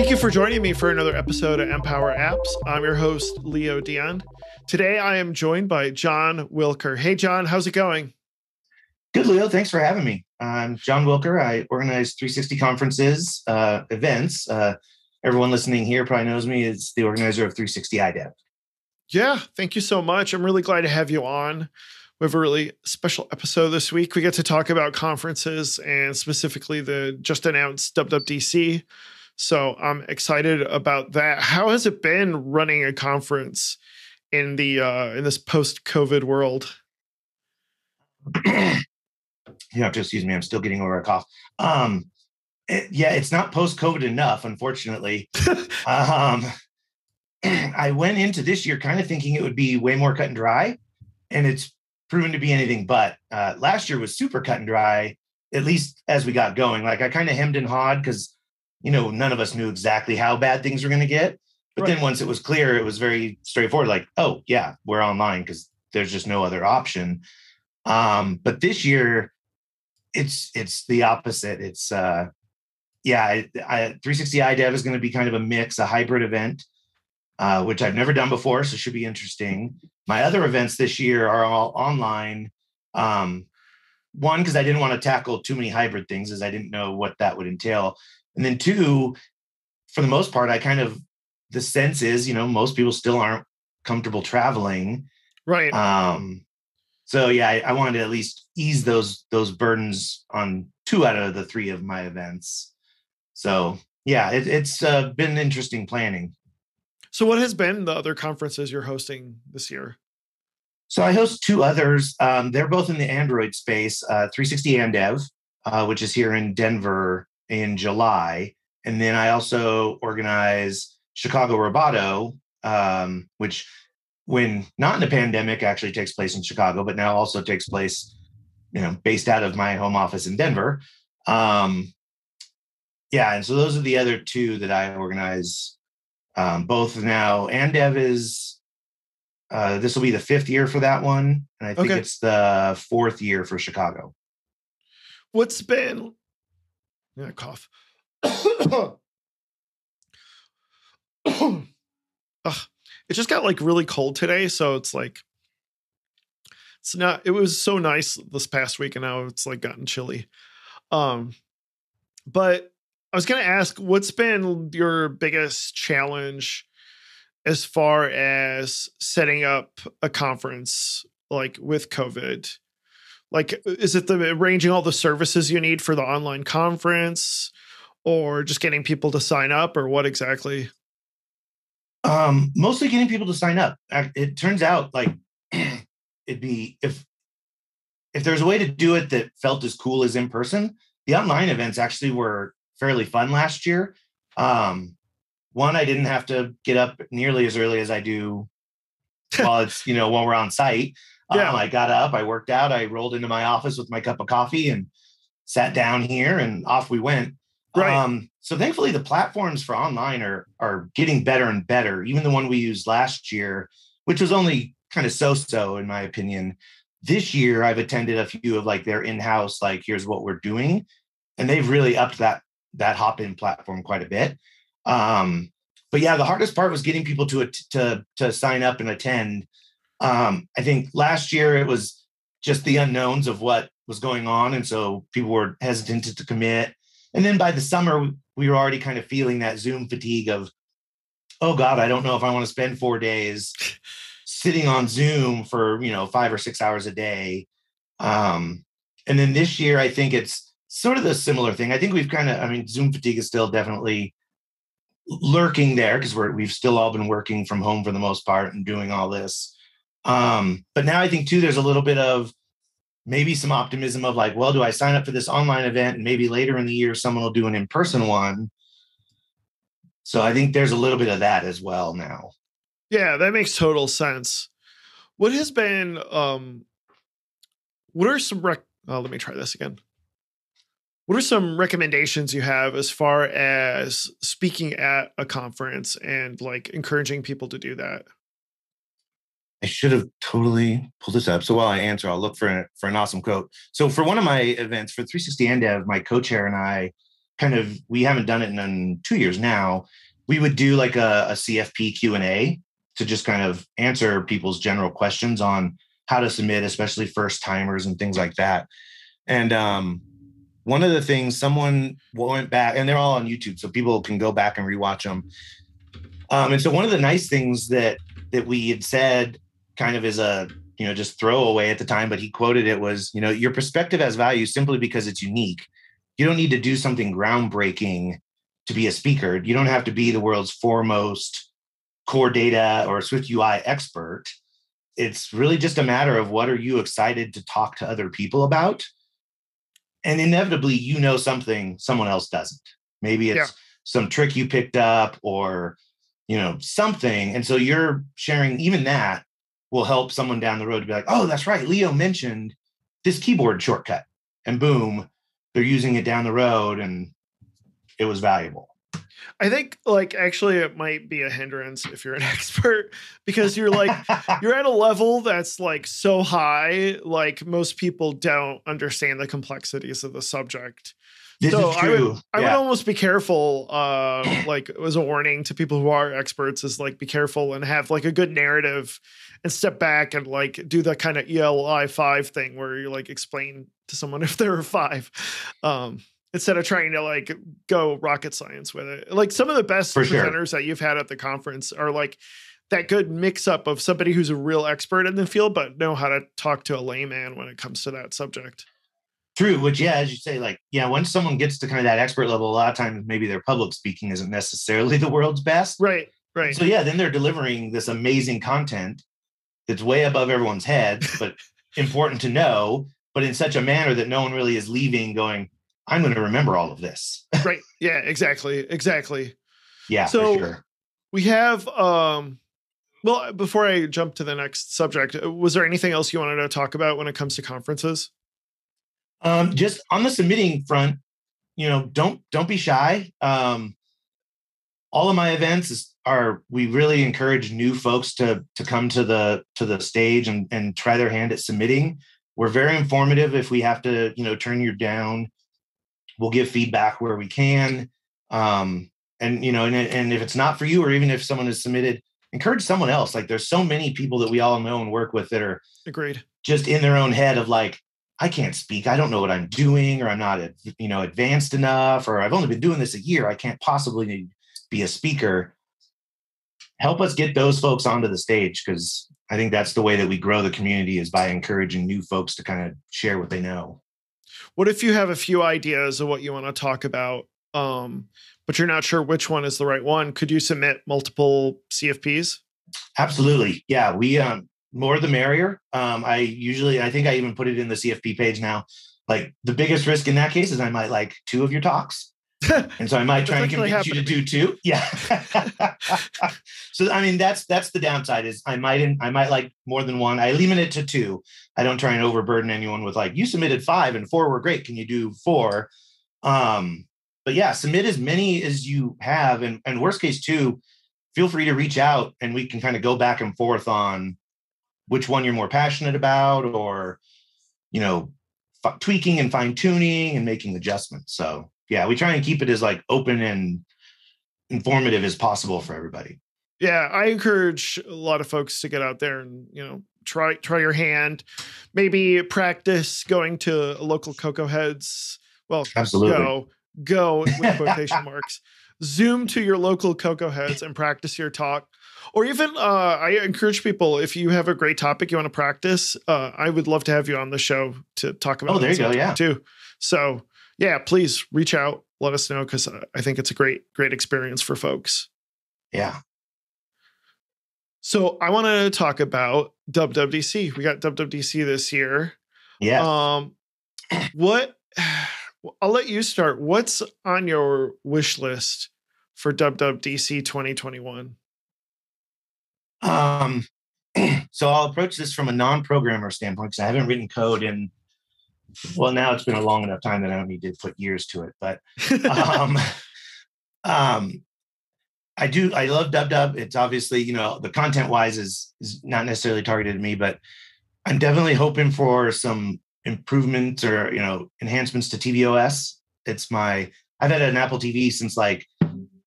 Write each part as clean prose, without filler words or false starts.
Thank you for joining me for another episode of Empower Apps. I'm your host, Leo Dion. Today, I am joined by John Wilker. Hey, John, how's it going? Good, Leo. Thanks for having me. I'm John Wilker. I organize 360 conferences, events. Everyone listening here probably knows me as the organizer of 360 iDev. Yeah, thank you so much. I'm really glad to have you on. We have a really special episode this week. We get to talk about conferences and specifically the just announced WWDC. So I'm excited about that. How has it been running a conference in this post-COVID world? You have to excuse me. I'm still getting over a cough. It's not post-COVID enough, unfortunately. I went into this year kind of thinking it would be way more cut and dry, and it's proven to be anything but. Last year was super cut and dry, at least as we got going. Like I kind of hemmed and hawed because, none of us knew exactly how bad things were going to get. But Then once it was clear, it was very straightforward. Like, oh yeah, we're online because there's just no other option. But this year, it's the opposite. It's 360 iDev is going to be kind of a mix, a hybrid event, which I've never done before, so it should be interesting. My other events this year are all online. One, because I didn't want to tackle too many hybrid things, as I didn't know what that would entail. And then two, for the most part, the sense is, most people still aren't comfortable traveling. Right. I wanted to at least ease those burdens on 2 out of the 3 of my events. So yeah, it's been interesting planning. So what has been the other conferences you're hosting this year? So I host 2 others. They're both in the Android space, 360 amdev, which is here in Denver in July. And then I also organize Chicago Roboto, which when not in the pandemic actually takes place in Chicago, but now also takes place, based out of my home office in Denver. And so those are the other 2 that I organize. Both now. Amdev is, this will be the 5th year for that one. And I think it's the 4th year for Chicago. What's been, cough. It just got really cold today. So it was so nice this past week and now it's gotten chilly. But I was going to ask, what's been your biggest challenge as far as setting up a conference with COVID? Is it arranging all the services you need for the online conference or just getting people to sign up or what exactly? Mostly getting people to sign up. It turns out it'd be, if there's a way to do it that felt as cool as in person, the online events actually were fairly fun last year. One, I didn't have to get up nearly as early as I do while it's, while we're on site. I got up, I worked out, I rolled into my office with my cup of coffee and sat down here and off we went. Right. So thankfully the platforms for online are getting better and better. Even the one we used last year, which was only kind of so-so in my opinion. This year I've attended a few of their in-house, here's what we're doing. And they've really upped that hop-in platform quite a bit. But yeah, the hardest part was getting people to sign up and attend. I think last year it was just the unknowns of what was going on. And so people were hesitant to commit. And then by the summer, we were already kind of feeling that Zoom fatigue of, oh God, I don't know if I want to spend 4 days sitting on Zoom for, 5 or 6 hours a day. And then this year, I think it's sort of the similar thing. I think we've Zoom fatigue is still definitely lurking there because we've still all been working from home for the most part and doing all this. But now I think too, there's a little bit of maybe some optimism of well, do I sign up for this online event and maybe later in the year, someone will do an in-person one. So I think there's a little bit of that as well now. Yeah, that makes total sense. What has been, what are some, let me try this again. What are some recommendations you have as far as speaking at a conference and encouraging people to do that? I should have totally pulled this up. So while I answer, I'll look for an awesome quote. So for one of my events, for 360 amdev, my co-chair and I we haven't done it in 2 years now. We would do like a CFP Q&A to just kind of answer people's general questions on how to submit, especially first timers and things like that. And one of the things, someone went back, and they're all on YouTube, so people can go back and rewatch them. And so one of the nice things that we had said kind of as a, just throwaway at the time, but he quoted it was, your perspective has value simply because it's unique. You don't need to do something groundbreaking to be a speaker. You don't have to be the world's foremost core data or Swift UI expert. It's really just a matter of what are you excited to talk to other people about? And inevitably, something someone else doesn't. Maybe it's some trick you picked up or, something. And so you're sharing, even that will help someone down the road to be like, oh, that's right. Leo mentioned this keyboard shortcut, and boom, they're using it down the road and it was valuable. I think actually it might be a hindrance if you're an expert, because you're you're at a level that's so high, most people don't understand the complexities of the subject. This is true. I would almost be careful, as a warning to people who are experts, is be careful and have a good narrative and step back and do the kind of ELI 5 thing where you explain to someone if they're a 5. Instead of trying to go rocket science with it. Some of the best presenters that you've had at the conference are that good mix up of somebody who's a real expert in the field, but know how to talk to a layman when it comes to that subject. True, which, as you say, once someone gets to kind of that expert level, a lot of times maybe their public speaking isn't necessarily the world's best. Right. So then they're delivering this amazing content that's way above everyone's head, but important to know, but in such a manner that no one really is leaving going, I'm going to remember all of this. Right. Yeah, exactly. Yeah, so for sure. We have, well, before I jump to the next subject, was there anything else you wanted to talk about when it comes to conferences? Just on the submitting front, don't be shy. All of my events we really encourage new folks to come to the stage and try their hand at submitting. We're very informative. If we have to, turn you down, we'll give feedback where we can. And if it's not for you, or even if someone has submitted, encourage someone else. There's so many people that we all know and work with that are agreed, just in their own head of I can't speak. I don't know what I'm doing, or I'm not, advanced enough, or I've only been doing this a year. I can't possibly be a speaker. Help us get those folks onto the stage, because I think that's the way that we grow the community, is by encouraging new folks to kind of share what they know. What if you have a few ideas of what you want to talk about, but you're not sure which one is the right one? Could you submit multiple CFPs? Absolutely. Yeah. We, more the merrier. I think I even put it in the CFP page now. The biggest risk in that case is I might like 2 of your talks. And so I might try and convince you to do 2. Yeah. So, that's the downside, is I might like more than one. I limit it to 2. I don't try and overburden anyone with you submitted 5 and 4 were great. Can you do 4? But yeah, submit as many as you have. And worst case too, feel free to reach out and we can kind of go back and forth on which one you're more passionate about, or, tweaking and fine tuning and making adjustments. So yeah, we try and keep it as open and informative as possible for everybody. Yeah, I encourage a lot of folks to get out there and, try your hand, maybe practice going to a local Cocoa Heads. Well, absolutely. Go with quotation marks. Zoom to your local Cocoa Heads and practice your talk. Or even, I encourage people, if you have a great topic you want to practice, I would love to have you on the show to talk about. Oh, there you go. Yeah. Too. So yeah, please reach out, let us know, because I think it's a great experience for folks. Yeah. So I want to talk about WWDC. We got WWDC this year. Yeah. I'll let you start. What's on your wish list for WWDC 2021? So I'll approach this from a non-programmer standpoint, because I haven't written code in, well, now it's been a long enough time that I don't need to put years to it. But I love DubDub. It's obviously, the content wise is not necessarily targeted at me, but I'm definitely hoping for some improvements or, enhancements to tvOS. It's my I've had an Apple TV since like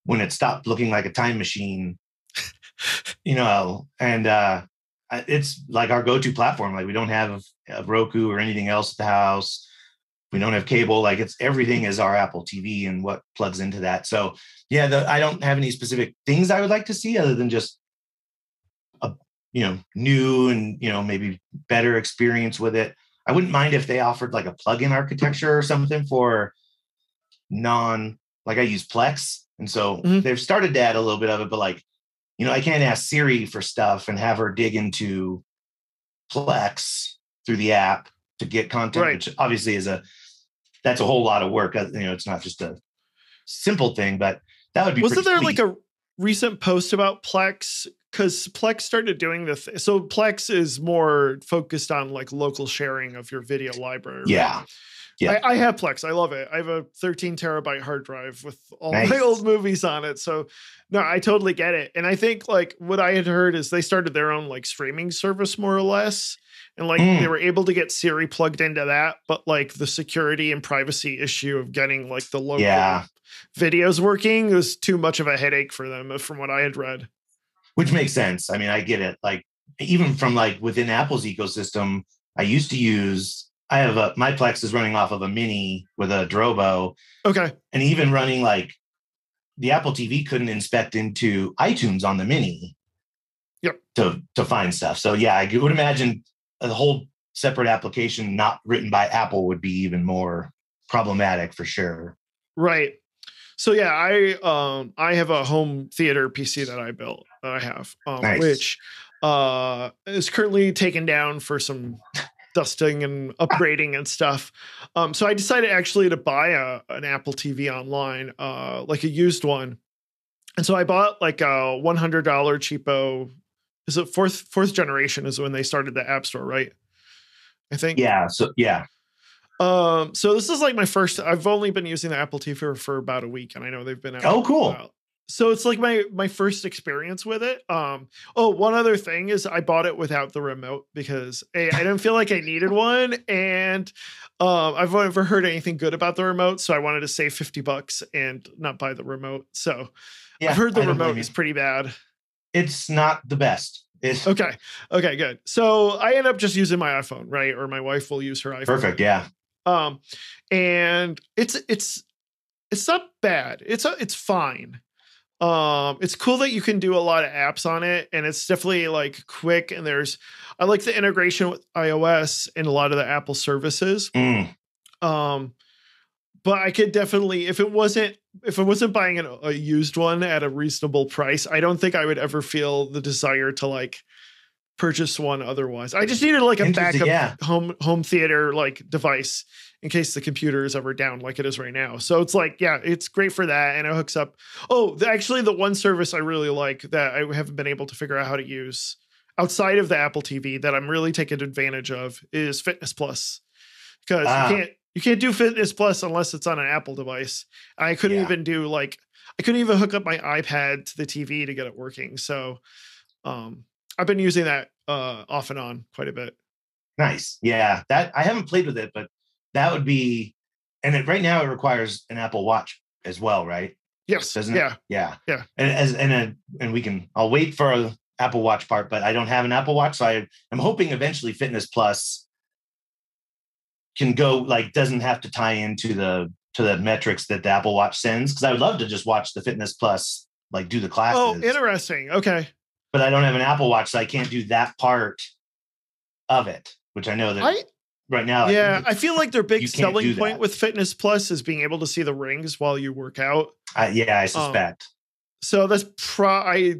when it stopped looking like a time machine, and it's like our go-to platform. Like we don't have a Roku or anything else at the house. We don't have cable. Like everything is our Apple TV and what plugs into that. So yeah, I don't have any specific things I would like to see other than just a new and maybe better experience with it. I wouldn't mind if they offered like a plug-in architecture or something for like I use Plex. And so they've started to add a little bit of it, but like, I can't ask Siri for stuff and have her dig into Plex through the app to get content, which obviously that's a whole lot of work. It's not just a simple thing, but that would be Wasn't there sweet. Like a recent post about Plex? Because Plex started doing this. So Plex is more focused on like local sharing of your video library. Yeah. Right? Yeah. I have Plex. I love it. I have a 13 terabyte hard drive with all my old movies on it. So no, I totally get it. And I think like what I had heard is they started their own like streaming service more or less. And like they were able to get Siri plugged into that. But like the security and privacy issue of getting like the local videos working was too much of a headache for them from what I had read. Which makes sense. I mean, I get it. Like even from like within Apple's ecosystem, my Plex is running off of a Mini with a Drobo. Okay. And even running like the Apple TV couldn't inspect into iTunes on the Mini. Yep. To find stuff. So yeah, I would imagine a whole separate application not written by Apple would be even more problematic for sure. Right. So yeah, I have a home theater PC that I built that I have, which is currently taken down for some dusting and upgrading and stuff. So I decided actually to buy an Apple TV online, like a used one. And so I bought like a $100 cheapo. Is it fourth generation is when they started the App Store, right? I think. Yeah. So yeah. So this is like my first. I've only been using the Apple TV for about a week, and I know they've been out. Oh, cool. So it's like my first experience with it. One other thing is I bought it without the remote because I didn't feel like I needed one, and I've never heard anything good about the remote, so I wanted to save $50 and not buy the remote. So I've heard the remote is pretty bad. It's not the best. Okay, good. So I end up just using my iPhone, right? Or my wife will use her iPhone. Perfect, yeah. And it's not bad. It's fine. It's cool that you can do a lot of apps on it, and it's definitely like quick. And I like the integration with iOS and a lot of the Apple services. But I could definitely, if it wasn't buying a used one at a reasonable price, I don't think I would ever feel the desire to like purchase one otherwise. I just needed like a backup home theater like device in case the computer is ever down like it is right now. So it's like, yeah, it's great for that. And it hooks up. Actually the one service I really like that I haven't been able to figure out how to use outside of the Apple TV that I'm really taking advantage of is Fitness Plus. Because you can't do Fitness Plus unless it's on an Apple device. I couldn't even hook up my iPad to the TV to get it working. So I've been using that off and on quite a bit. Nice. Yeah. That I haven't played with it, but that would be, and right now it requires an Apple Watch as well, right? Yes. Doesn't it? Yeah. And I'll wait for an Apple Watch part, but I don't have an Apple Watch. So I'm hoping eventually Fitness Plus can go, like, doesn't have to tie into the metrics that the Apple Watch sends. Cause I would love to just watch the Fitness Plus, like do the classes. Oh, interesting. Okay. But I don't have an Apple Watch, so I can't do that part of it, which I know that right now. Yeah, I feel like their big selling point with Fitness Plus is being able to see the rings while you work out. I suspect. So that's I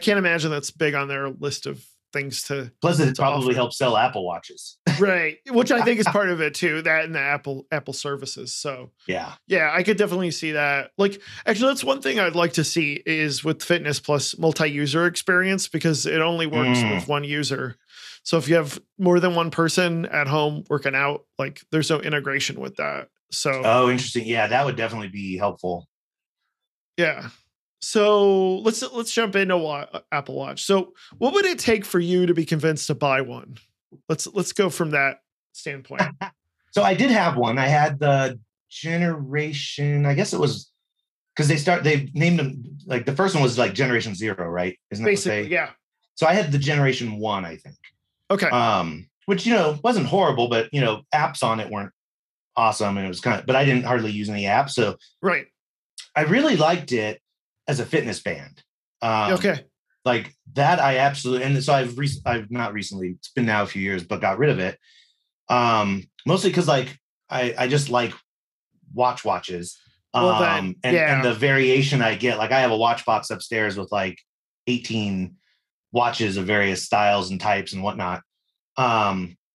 can't imagine that's big on their list of things to. Plus, it probably helps sell Apple Watches, right? Which I think is part of it too. That and the Apple services. So yeah, I could definitely see that. Like, actually, that's one thing I'd like to see is with Fitness Plus multi-user experience because it only works with one user. So if you have more than one person at home working out, like there's no integration with that. So interesting. Yeah, that would definitely be helpful. Yeah. So let's jump into Apple Watch. So what would it take for you to be convinced to buy one? Let's go from that standpoint. So I did have one. I had the generation, I guess it was because they named them, like the first one was like generation 0, right? Isn't that Basically, what they? yeah. So I had the generation 1, I think. Okay. Which, wasn't horrible, but apps on it weren't awesome. And it was but I didn't hardly use any apps. So right. I really liked it as a fitness band. Okay. Like that, I absolutely, and so I've not recently, it's been now a few years, but got rid of it. Mostly because like I just like watches. Well, then, and the variation I get, like I have a watch box upstairs with like 18 watches of various styles and types and whatnot. But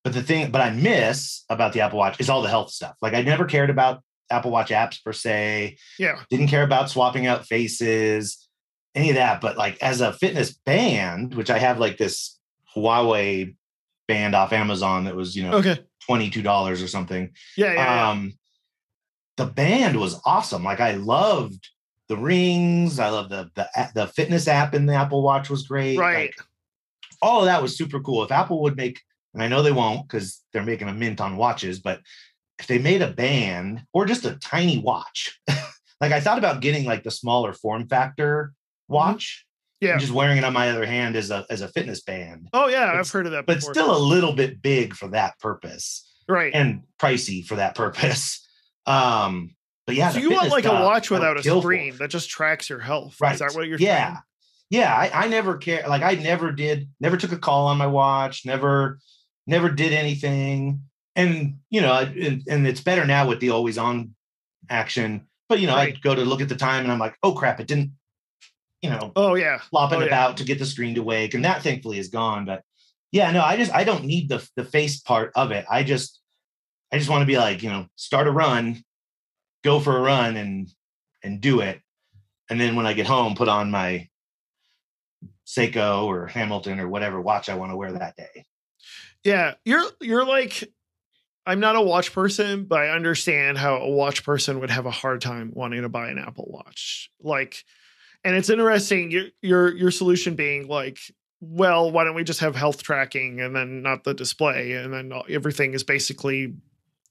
I miss about the Apple Watch is all the health stuff. Like I never cared about Apple Watch apps per se. Yeah. Didn't care about swapping out faces, any of that. But like as a fitness band, which I have like this Huawei band off Amazon that was, $22 or something. Yeah. The band was awesome. Like I loved the rings. I love the fitness app in the Apple Watch was great. Right. Like, all of that was super cool. If Apple would make, and I know they won't because they're making a mint on watches, but if they made a band or just a tiny watch, like I thought about getting like the smaller form factor watch. Yeah. And just wearing it on my other hand as a fitness band. Oh yeah. I've heard of that before. But still a little bit big for that purpose. Right. And pricey for that purpose. But yeah, so you want like a watch without a screen that just tracks your health. Right. Is that what you're saying? Yeah. I never care. Like I never took a call on my watch, never did anything. And, and it's better now with the always on action, but I'd go to look at the time and I'm like, oh crap, it didn't, flopping about to get the screen to wake. And that thankfully is gone. But yeah, no, I don't need the face part of it. I just want to be like, start a run, go for a run and do it. And then when I get home, put on my Seiko or Hamilton or whatever watch I want to wear that day. Yeah. You're like, I'm not a watch person, but I understand how a watch person would have a hard time wanting to buy an Apple Watch. Like, and it's interesting, your solution being like, well, why don't we just have health tracking and then not the display? And then everything is basically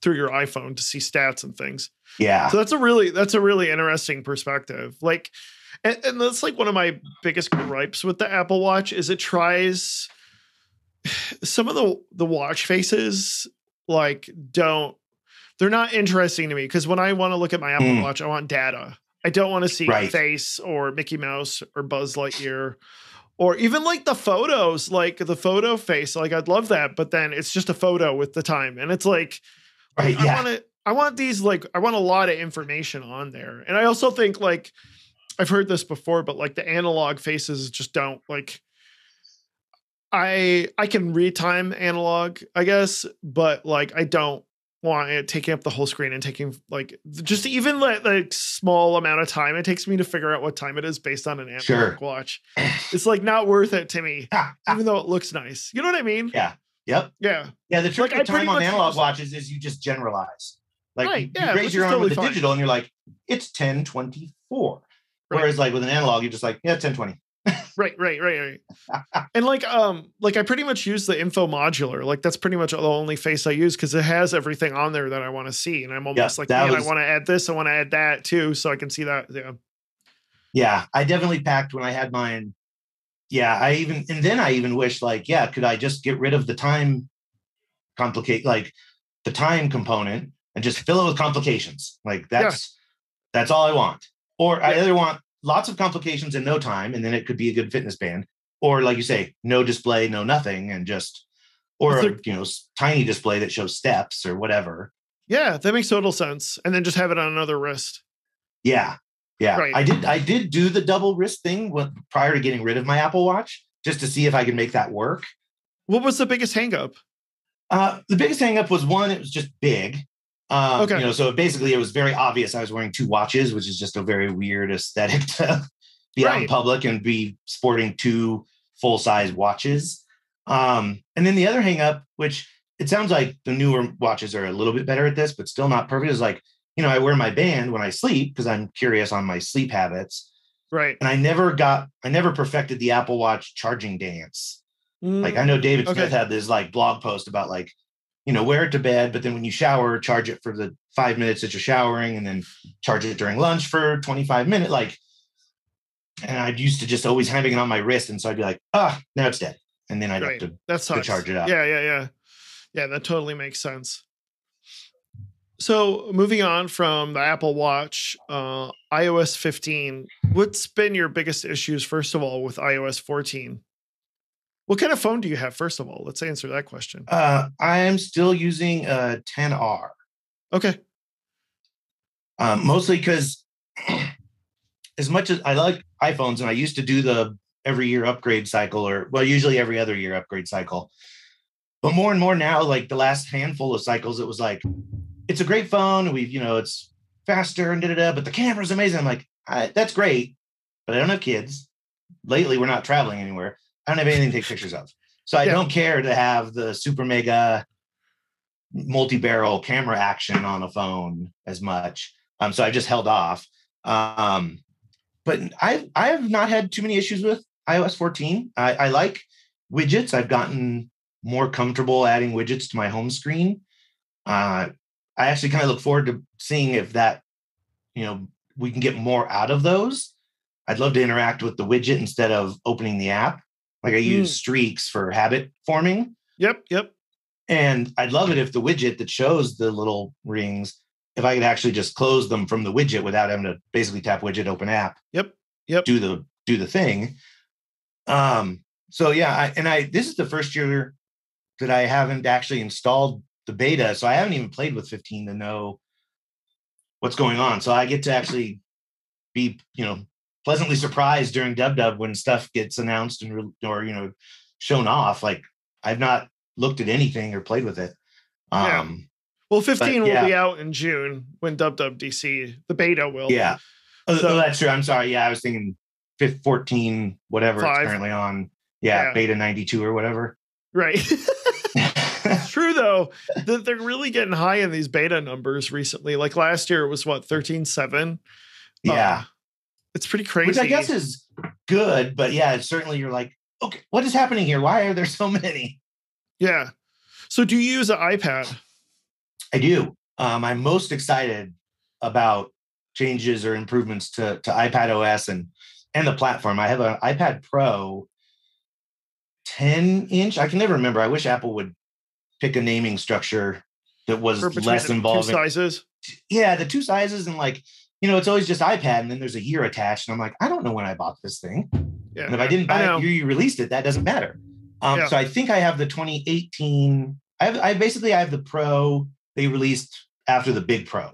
through your iPhone to see stats and things. Yeah. So that's a really interesting perspective. Like, and that's like one of my biggest gripes with the Apple Watch is it tries some of the watch faces, like they're not interesting to me. Cause when I want to look at my Apple Watch, I want data. I don't want to see face or Mickey Mouse or Buzz Lightyear or even like the photos, like the photo face. Like I'd love that, but then it's just a photo with the time. And it's like, I want these, like, I want a lot of information on there. And I also think like, I've heard this before, but like the analog faces just don't like, I can read time analog, I guess, but like, I don't want it taking up the whole screen and taking like just even like small amount of time it takes me to figure out what time it is based on an analog watch. It's like not worth it to me, even though it looks nice. You know what I mean? Yeah. Yep. Yeah. Yeah. The trick with time on analog watches is you just generalize. Like you raise your arm with the digital and you're like, it's 10:24. Whereas like with an analog, you're just like, yeah, 10:20. Right. And like I pretty much use the info modular. Like that's pretty much the only face I use because it has everything on there that I want to see. And I'm almost like, man, I want to add this. I want to add that too. So I can see that. Yeah. Yeah. I definitely packed when I had mine. Yeah. I even wish like, yeah, could I just get rid of the time the time component and just fill it with complications? Like that's all I want. Or I either want lots of complications and no time, and then it could be a good fitness band. Or like you say, no display, no nothing, and just, or a tiny display that shows steps or whatever. Yeah, that makes total sense. And then just have it on another wrist. Yeah. Right. I did do the double wrist thing prior to getting rid of my Apple Watch, just to see if I could make that work. What was the biggest hang up? The biggest hang up was one, it was just big. So basically it was very obvious I was wearing two watches, which is just a very weird aesthetic to be out in public and be sporting two full-size watches. And then the other hang up, which it sounds like the newer watches are a little bit better at this, but still not perfect, is like, I wear my band when I sleep because I'm curious on my sleep habits. Right. And I never perfected the Apple Watch charging dance. Like I know David Smith had this like blog post about like wear it to bed, but then when you shower, charge it for the 5 minutes that you're showering, and then charge it during lunch for 25 minutes. And I used to just always having it on my wrist. And so I'd be like, now it's dead. And then I'd have to charge it up. Yeah. Yeah, that totally makes sense. So moving on from the Apple Watch, iOS 15, what's been your biggest issues, first of all, with iOS 14? What kind of phone do you have, first of all? Let's answer that question. I am still using a 10R. Okay. Mostly because as much as I like iPhones, and I used to do the every year upgrade cycle, usually every other year upgrade cycle. But more and more now, like the last handful of cycles, it was like, it's a great phone. It's faster and but the camera's amazing. I'm like, that's great, but I don't have kids. Lately, we're not traveling anywhere. I don't have anything to take pictures of. So I don't care to have the super mega multi-barrel camera action on a phone as much. So I just held off. But I have not had too many issues with iOS 14. I like widgets. I've gotten more comfortable adding widgets to my home screen. I actually kind of look forward to seeing if that, we can get more out of those. I'd love to interact with the widget instead of opening the app. Like I use streaks for habit forming. Yep. And I'd love it if the widget that shows the little rings, if I could actually just close them from the widget without having to basically tap widget, open app. Yep. Do the thing. So yeah, this is the first year that I haven't actually installed the beta, so I haven't even played with 15 to know what's going on. So I get to actually be, pleasantly surprised during WWDC when stuff gets announced or shown off. Like I've not looked at anything or played with it. Well, 15 will be out in June when WWDC, the beta will. Yeah. So that's true. I'm sorry. Yeah, I was thinking 14, whatever 5. It's currently on. Yeah, beta 92 or whatever. Right. It's true, though, that they're really getting high in these beta numbers recently. Like last year, it was 13.7? Yeah. It's pretty crazy. Which I guess is good, but yeah, it's certainly you're like, okay, what is happening here? Why are there so many? Yeah. So do you use an iPad? I do. I'm most excited about changes or improvements to iPadOS and the platform. I have an iPad Pro 10-inch. I can never remember. I wish Apple would pick a naming structure that was less involving. 2 sizes? Yeah, the 2 sizes, and it's always just iPad, and then there's a year attached, and I'm like, I don't know when I bought this thing. Yeah, and if I didn't buy it, you released it, that doesn't matter. So I think I have the 2018. I basically have the Pro they released after the Big Pro.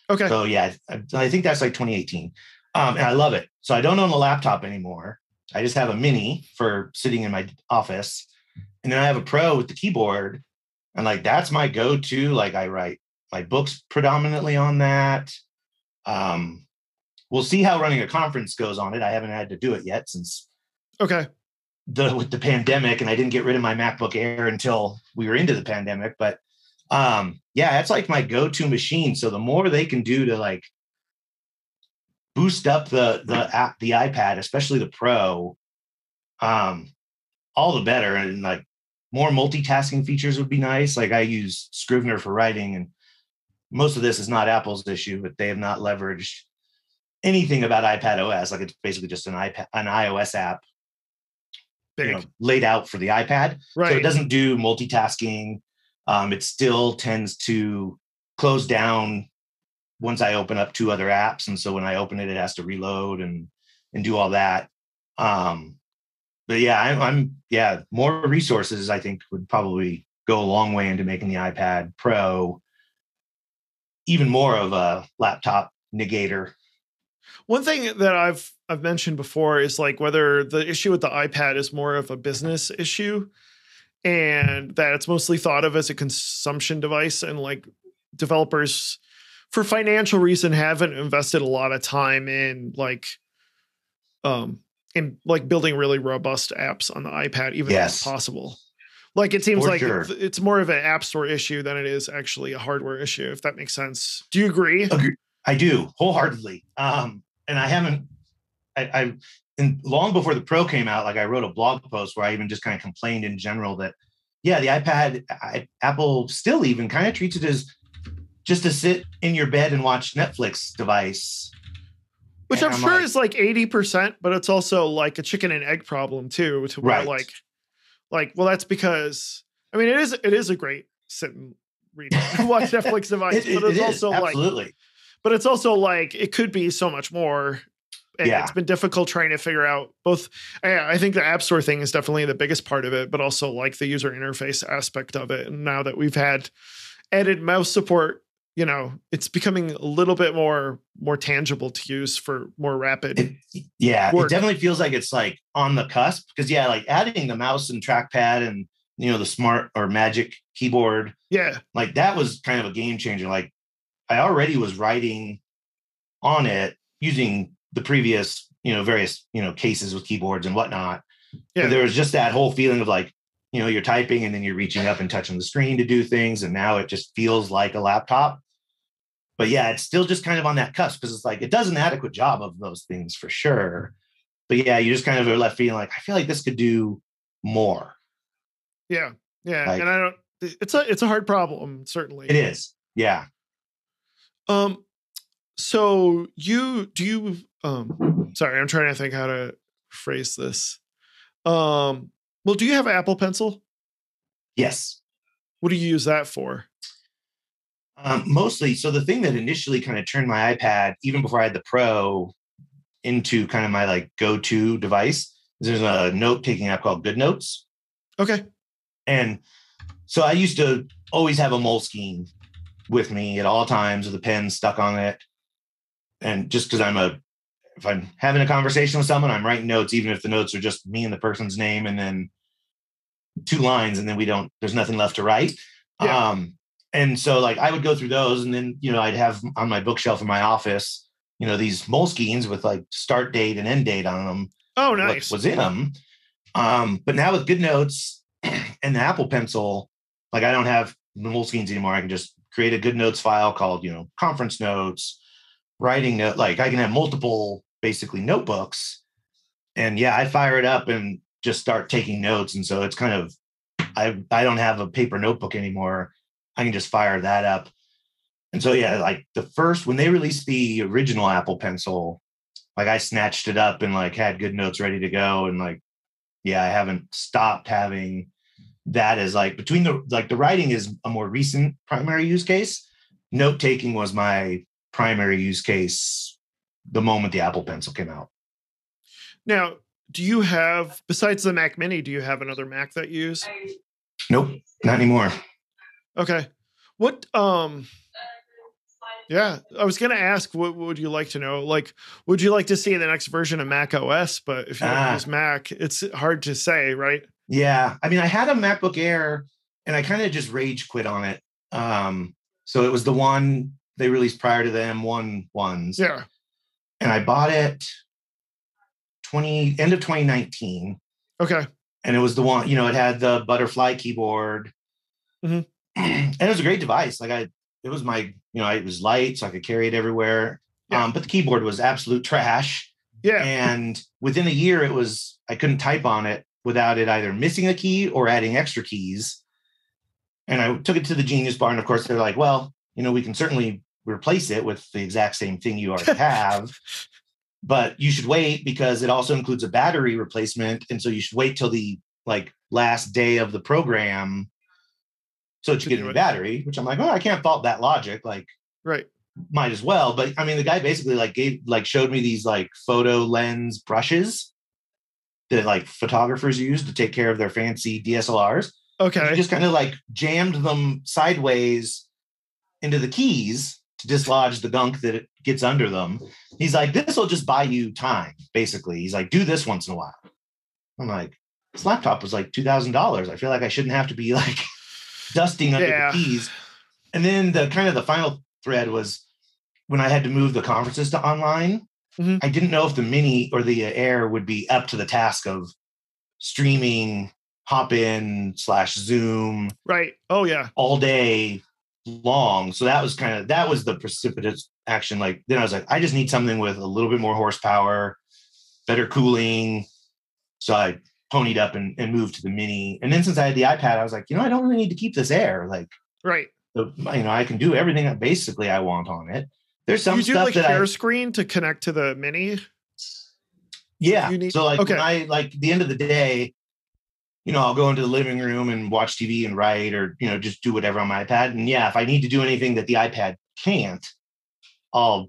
Okay. So yeah, I think that's like 2018. And I love it. So I don't own a laptop anymore. I just have a mini for sitting in my office. And then I have a Pro with the keyboard. And that's my go-to. I write my books predominantly on that. We'll see how running a conference goes on it. I haven't had to do it yet since with the pandemic, and I didn't get rid of my MacBook Air until we were into the pandemic. But that's my go-to machine. So the more they can do to boost up the iPad, especially the Pro, all the better. And more multitasking features would be nice. I use Scrivener for writing, and most of this is not Apple's issue, but they have not leveraged anything about iPadOS. It's basically just an iOS app laid out for the iPad. Right. So it doesn't do multitasking. It still tends to close down once I open up 2 other apps. And so when I open it, it has to reload and do all that. But yeah, more resources, I think, would probably go a long way into making the iPad Pro even more of a laptop negator. One thing that I've mentioned before is whether the issue with the iPad is more of a business issue and that it's mostly thought of as a consumption device, and developers for financial reason haven't invested a lot of time in building really robust apps on the iPad, even though it's possible. It seems it's more of an app store issue than it is actually a hardware issue, if that makes sense. Do you agree? I do wholeheartedly. And I haven't, and long before the Pro came out, I wrote a blog post where I even just kind of complained in general that yeah, the iPad, Apple still even kind of treats it as just to sit in your bed and watch Netflix device. Which I'm sure is like 80%, but it's also like a chicken and egg problem too, to where well, that's because, I mean, it is a great sit and read and watch Netflix device, but it's also absolutely. But it's also like, it could be so much more. And it's been difficult trying to figure out both. I think the App Store thing is definitely the biggest part of it, but also like the user interface aspect of it. And now that we've had added mouse support, you know, it's becoming a little bit more tangible to use for more rapid. It definitely feels like it's like on the cusp, because like adding the mouse and trackpad and, you know, the smart or magic keyboard. Yeah. Like that was kind of a game changer. Like I already was writing on it using the previous, you know, various, you know, cases with keyboards and whatnot. Yeah. But there was just that whole feeling of like, you know, you're typing and then you're reaching up and touching the screen to do things. And now it just feels like a laptop. But yeah, it's still just kind of on that cusp, because it's like, it does an adequate job of those things for sure. But yeah, you just kind of are left feeling like, I feel like this could do more. Yeah. Yeah. Like, and it's a hard problem, certainly. It is. Yeah. So sorry, I'm trying to think how to phrase this. Well, do you have an Apple Pencil? Yes. What do you use that for? Mostly. So the thing that initially kind of turned my iPad, even before I had the Pro, into kind of my like go-to device is there's a note-taking app called GoodNotes. Okay. And so I used to always have a Moleskine with me at all times with a pen stuck on it. And just because if I'm having a conversation with someone, I'm writing notes, even if the notes are just me and the person's name and then 2 lines, and then there's nothing left to write. Yeah. And so like I would go through those, and then, you know, I'd have on my bookshelf in my office, you know, these Moleskines with like start date and end date on them. Oh, nice. What was in them. But now with GoodNotes and the Apple Pencil, like I don't have the Moleskines anymore. I can just create a GoodNotes file called, you know, conference notes, writing note. Like I can have multiple basically notebooks, and yeah, I fire it up and just start taking notes. And so it's kind of, I don't have a paper notebook anymore. I can just fire that up. And so, yeah, like when they released the original Apple Pencil, like I snatched it up and like had GoodNotes ready to go. And like, yeah, I haven't stopped having that as like between the writing is a more recent primary use case. Note taking was my primary use case the moment the Apple Pencil came out. Now, do you have, besides the Mac Mini, do you have another Mac that you use? Nope, not anymore. Okay. What, yeah, I was going to ask, what would you like to know? Like, would you like to see the next version of Mac OS? But if you don't use Mac, it's hard to say, right? Yeah. I mean, I had a MacBook Air and I kind of just rage quit on it. So it was the one they released prior to the M1 ones. Yeah. And I bought it end of 2019. Okay. And it was the one, you know, it had the butterfly keyboard. Mm-hmm. And it was a great device. Like it was my, you know, it was light, so I could carry it everywhere. Yeah. But the keyboard was absolute trash. Yeah. And within a year, I couldn't type on it without it either missing a key or adding extra keys. And I took it to the Genius Bar. And of course, they're like, well, you know, we can certainly replace it with the exact same thing you already have. But you should wait because it also includes a battery replacement. And so you should wait till the like last day of the program so that you get a new battery, which I'm like, oh, I can't fault that logic. Like, right. Might as well. But I mean, the guy basically showed me these like photo lens brushes that like photographers use to take care of their fancy DSLRs. Okay. And he just kind of like jammed them sideways into the keys to dislodge the gunk that it gets under them. He's like, this will just buy you time, basically. He's like, do this once in a while. I'm like, this laptop was like $2,000. I feel like I shouldn't have to be like dusting under the keys. And then the final thread was when I had to move the conferences to online. Mm-hmm. I didn't know if the Mini or the Air would be up to the task of streaming Hop-in / Zoom. Right. Oh yeah. All day long. So that was the precipitous action. Like then I was like, I just need something with a little bit more horsepower, better cooling. So I ponied up and moved to the mini. And then since I had the iPad, I was like, I don't really need to keep this Air. Like, right. I can do everything that basically I want on it. There's some stuff like that share screen to connect to the mini. Yeah. So like when I the end of the day, I'll go into the living room and watch TV and write or, just do whatever on my iPad. And yeah, if I need to do anything that the iPad can't, the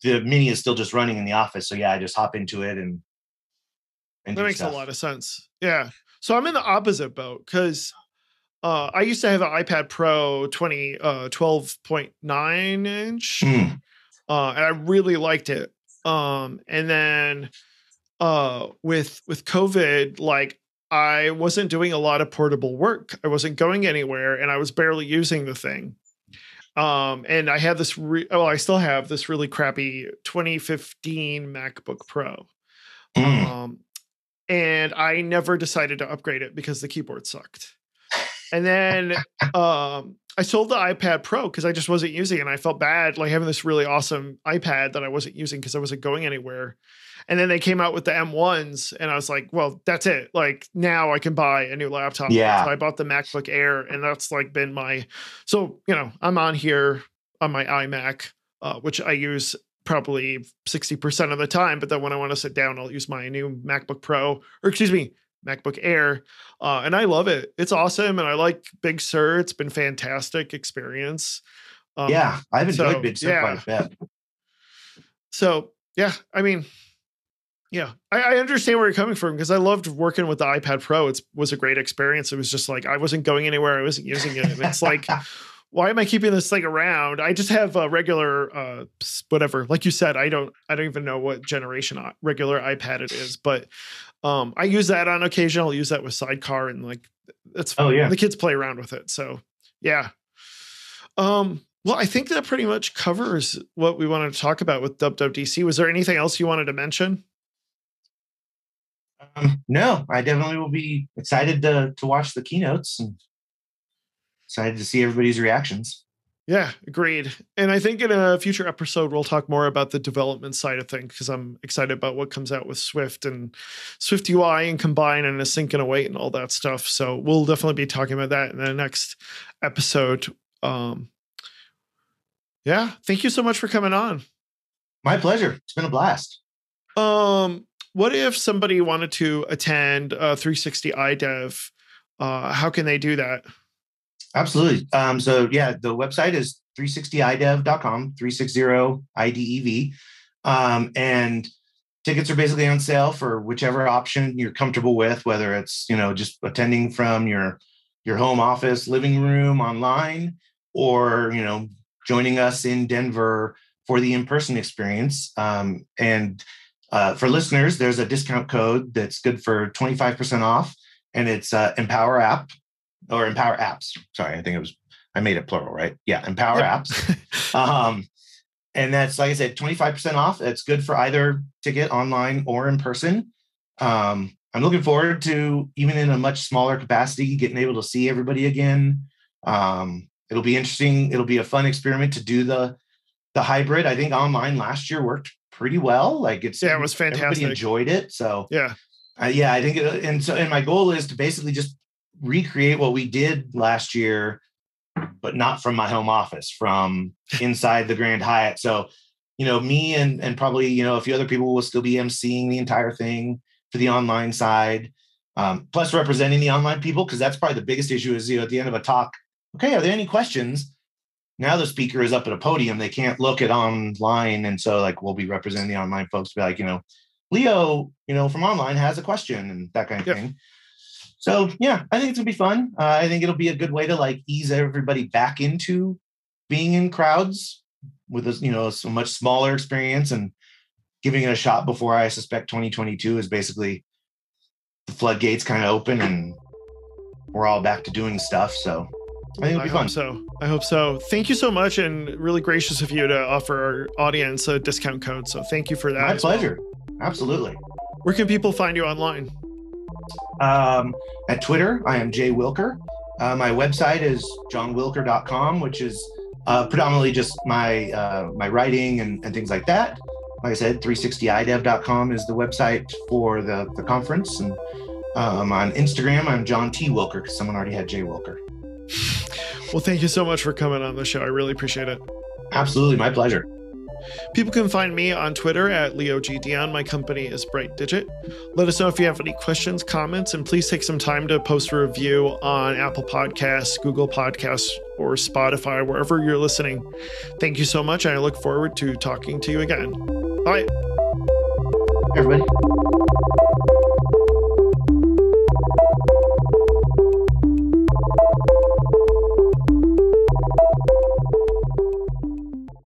mini is still just running in the office. So yeah, I just hop into it and that makes a lot of sense. Yeah. So I'm in the opposite boat because I used to have an iPad Pro 12.9 inch. And I really liked it. And then with COVID, like I wasn't doing a lot of portable work. I wasn't going anywhere and I was barely using the thing. And I had this, I still have this really crappy 2015 MacBook Pro. And I never decided to upgrade it because the keyboard sucked. And then I sold the iPad Pro because I just wasn't using it. And I felt bad like having this really awesome iPad that I wasn't using because I wasn't going anywhere. And then they came out with the M1s and I was like, well, that's it. Like now I can buy a new laptop. Yeah. So I bought the MacBook Air and that's like been I'm on here on my iMac, which I use probably 60% of the time. But then when I want to sit down, I'll use my new MacBook Pro MacBook Air. And I love it. It's awesome. And I like Big Sur. It's been fantastic experience. Yeah. I've enjoyed Big Sur quite a bit. So yeah, I mean, yeah, I understand where you're coming from because I loved working with the iPad Pro. It was a great experience. It was just like, I wasn't going anywhere. I wasn't using it. And it's like, why am I keeping this thing around? I just have a regular, whatever. Like you said, I don't even know what generation regular iPad it is, but I use that on occasion. I'll use that with Sidecar and like, that's fun. Oh yeah. The kids play around with it. So yeah. Well, I think that pretty much covers what we wanted to talk about with WWDC. Was there anything else you wanted to mention? No, I definitely will be excited to watch the keynotes and excited to see everybody's reactions. Yeah, agreed. And I think in a future episode, we'll talk more about the development side of things because I'm excited about what comes out with Swift and Swift UI and Combine and Async and Await and all that stuff. So we'll definitely be talking about that in the next episode. Yeah, thank you so much for coming on. My pleasure. It's been a blast. What if somebody wanted to attend 360 iDev? How can they do that? Absolutely. So yeah, the website is 360idev.com, 360 IDEV. And tickets are basically on sale for whichever option you're comfortable with, whether it's, just attending from your home office, living room, online, or, joining us in Denver for the in-person experience. And for listeners, there's a discount code that's good for 25% off, and it's Empower App or Empower Apps. Sorry, I made it plural, right? Yeah, Empower Apps. And that's, like I said, 25% off. It's good for either ticket online or in person. I'm looking forward to, even in a much smaller capacity, getting able to see everybody again. It'll be interesting. It'll be a fun experiment to do the hybrid. I think online last year worked pretty well. Like it was fantastic. Everybody enjoyed it. So yeah, I think and my goal is to basically just recreate what we did last year, but not from my home office, from inside the Grand Hyatt. So, me and probably, a few other people will still be emceeing the entire thing for the online side, plus representing the online people, because that's probably the biggest issue is, at the end of a talk, okay, are there any questions? Now the speaker is up at a podium. They can't look at online. And so we'll be representing the online folks to be like, Leo, from online has a question and that kind of thing. So yeah, I think it's gonna be fun. I think it'll be a good way to ease everybody back into being in crowds with a much smaller experience and giving it a shot before I suspect 2022 is basically the floodgates kind of open and we're all back to doing stuff. So I think it'll be fun. I hope so. Thank you so much, and really gracious of you to offer our audience a discount code. So thank you for that. My pleasure. Absolutely. Where can people find you online? At Twitter, I am Jay Wilker. My website is johnwilker.com, which is predominantly just my writing and things like that. Like I said, 360idev.com is the website for the conference. And On Instagram, I'm John T. Wilker, because someone already had J. Wilker. Well, thank you so much for coming on the show. I really appreciate it. Absolutely. My pleasure. People can find me on Twitter at LeoGDion. My company is Bright Digit. Let us know if you have any questions, comments, and please take some time to post a review on Apple Podcasts, Google Podcasts, or Spotify, wherever you're listening. Thank you so much. I look forward to talking to you again. Bye. Everybody.